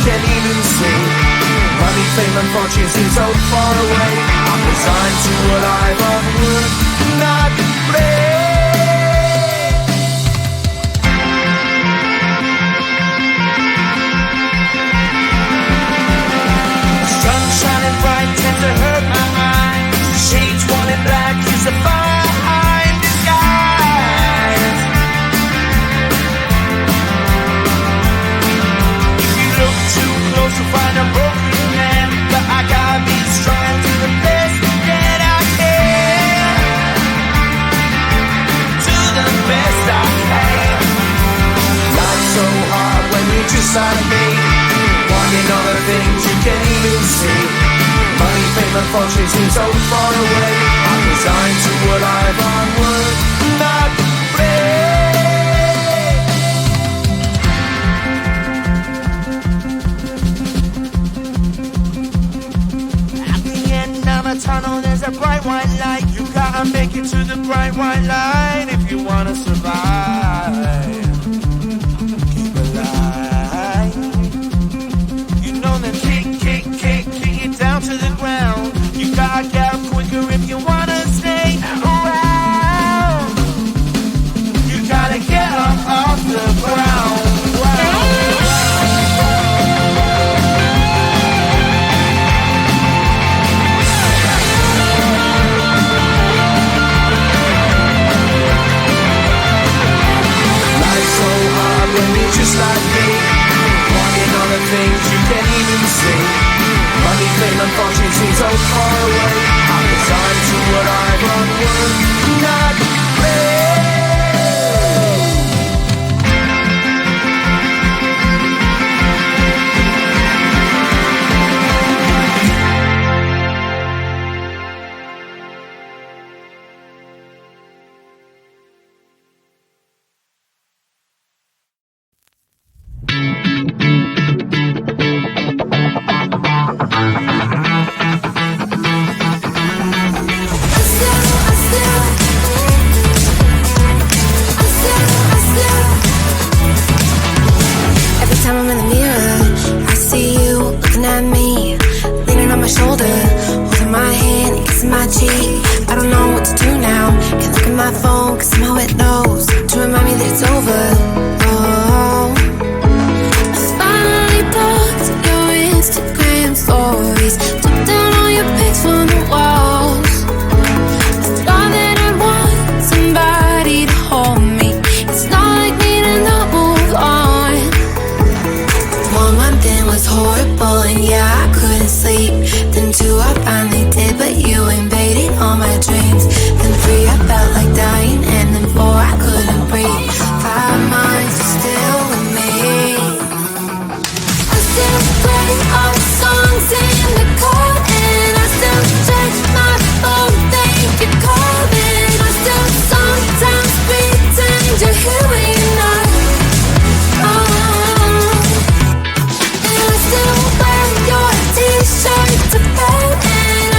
can even see. Money, fame and fortune seem so far away. I'm resigned to what I've unworked, not play. Sun shining bright tends to hurt my mind. Shades worn in black is a fine disguise. If you look too close you'll find a broken man, but I gotta be strong and do the best that I can. Do the best I can. Life's so hard when you're just like me, wanting all the things you can't even see. Money, fame and fortune seem so far away. I'm resigned to what I've unworked, not play. At the end of a tunnel there's a bright white light. You gotta make it to the bright white light if you wanna survive. Keep alive. You know that kick it down to the ground. You gotta get up quicker if you wanna stay around. You gotta get up off the ground. Life's so hard when you're just like me, wanting all the things you can't even see. Money, fame and fortune seem so far away. I'm resigned to what I've unworked, not play. To bed and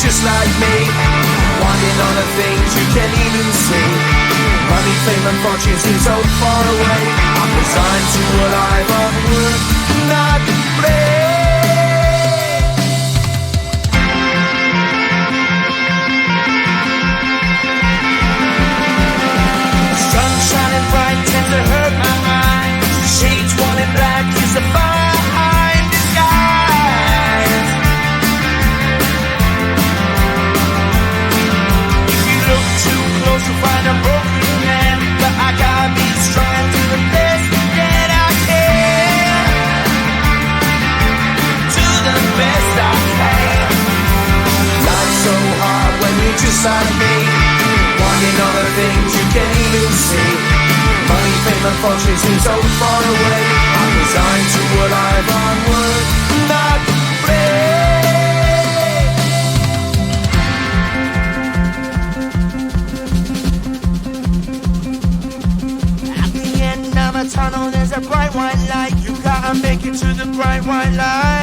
just like me, wanting all the things you can't even see. Money, fame and fortune seem so far away. I'm resigned to a life of work, not play. Sun shining bright tends to hurt my eyes. Shades worn in black is a fine disguise. If you look too close you'll find a broken man, but I got me strong and do the best that I can. Do the best I can. Life's so hard when you're just like me, wanting all the things you can't even see. Money, fame and fortune seem so far away. I'm resigned to a life on work, not play. At the end of a tunnel there's a bright white light. You gotta make it to the bright white light.